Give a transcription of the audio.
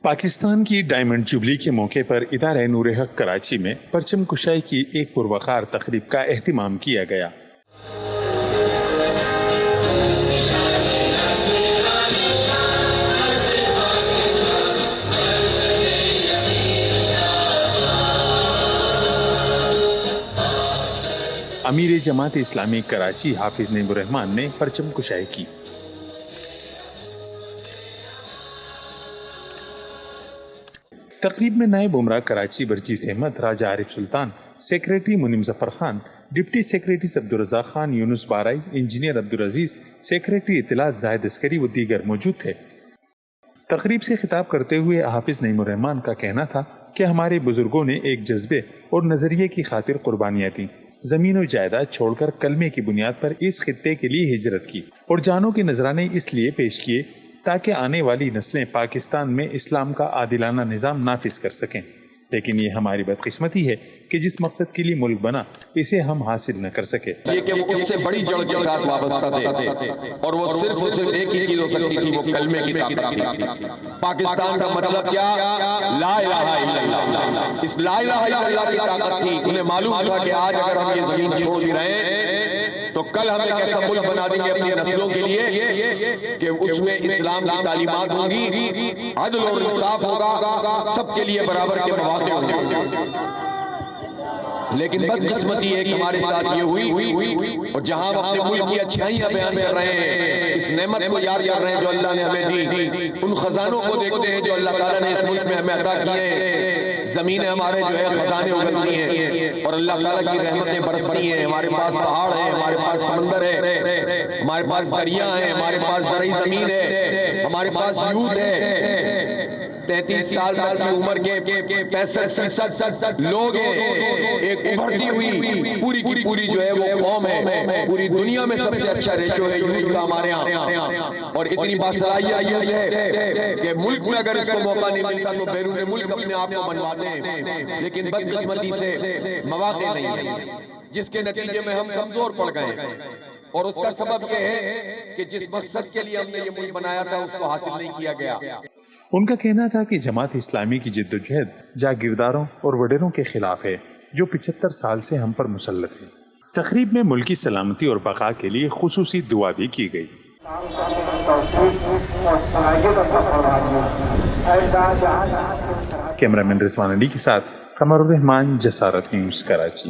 پاکستان کی diamond jubilee کے موقع پر ادارہ نور حق کراچی میں پرچم کشائی کی ایک پروقار تقریب کا اہتمام کیا گیا۔ امیر جماعت اسلامی کراچی حافظ نعیم الرحمن نے پرچم کشائی کی۔ تقریب میں نائب امراء کراچی برچیس احمد، راجہ عارف سلطان، secretary منیم Zafar Khan, deputy secretary Abdul Razzaq Khan, یونس بارائی، انجینئر عبدالعزیز، سیکریٹری اطلاعات زاہد عسکری و دیگر موجود تھے۔ تقریب سے خطاب کرتے ہوئے حافظ نعیم الرحمن کا کہنا تھا کہ ہمارے بزرگوں نے ایک جذبے اور نظریے کی خاطر قربانیاں دیں، زمین و جائیداد چھوڑ کر کلمے کی بنیاد پر اس خطے کے لیے ہجرت کی اور جانوں کے نذرانے اس لیے پیش کیے تاکہ آنے والی نسلیں پاکستان میں اسلام کا عادلانہ نظام نافذ کر سکیں۔ لیکن یہ ہماری بدقسمتی ہے کہ جس مقصد کے لیے ملک بنا اسے ہم حاصل نہ کر سکے۔ یہ کہ وہ اس سے بڑی جڑ کے ساتھ وابستہ تھے اور وہ صرف ایک ہی چیز ہو سکتی تھی، وہ کلمے کی طاقت تھی۔ پاکستان کا مطلب کیا؟ لا الہ الا اللہ۔ اس لا الہ الا اللہ کی طاقت تھی۔ انہیں معلوم تھا کہ آج اگر ہم یہ زمین چھوڑ بھی رہے ہیں تو کل ہم ایک ایسا ملک بنا دیں گے اپنی نسلوں کے لیے کہ اس میں اسلام کی تعلیمات ہوں گی، عدل اور انصاف ہوگا، سب کے لیے برابر کے مواقع ہوں گے۔ لیکن بدقسمتی ایک ہمارے ساتھ یہ ہوئی، اور جہاں ہم اپنے ملک کی اچھائیاں بیان کر رہے ہیں، اس نعمت کو یاد کر رہے ہیں جو اللہ نے ہمیں دی، ان خزانوں کو دیکھتے ہیں جو اللہ تعالیٰ نے اس ملک میں ہمیں عطا کیے ہیں، زمینیں ہمارے جو ہے خزانے اگلتی ہیں اور اللہ تعالیٰ کی رحمتیں برستی ہیں۔ ہمارے پاس پہاڑ ہیں، ہمارے پاس سمندر ہے، ہمارے پاس دریا ہیں، ہمارے پاس زرعی زمین ہے، ہمارے پاس یوتھ ہے۔ 33 سال تک کی عمر کے 65% لوگ ہیں۔ ایک ابھرتی ہوئی پوری کی پوری جو ہے وہ قوم ہے۔ پوری دنیا میں سب سے اچھا ریشو ہے یوتھ کا ہمارے ہاں، اور اتنی باصلاحیت یوتھ ہے کہ ملک میں اگر اس کو موقع نہیں ملتا تو بیرون ملک اپنے آپ کو بنواتے ہیں، لیکن بدقسمتی سے مواقع نہیں ہے، جس کے نتیجے میں ہم کمزور پڑ گئے۔ اور اس کا سبب یہ ہے کہ جس مقصد کے لیے ہم نے یہ ملک بنایا تھا اس کو حاصل نہیں کیا گیا۔ ان کا کہنا تھا کہ جماعت اسلامی کی جد و جہد جاگیرداروں اور وڈیروں کے خلاف ہے جو 75 سال سے ہم پر مسلط ہے۔ تقریب میں ملکی سلامتی اور بقا کے لیے خصوصی دعا بھی کی گئی۔ کیمرہ مین رضوان علی کے ساتھ قمر الرحمان، جسارت نیوز، کراچی۔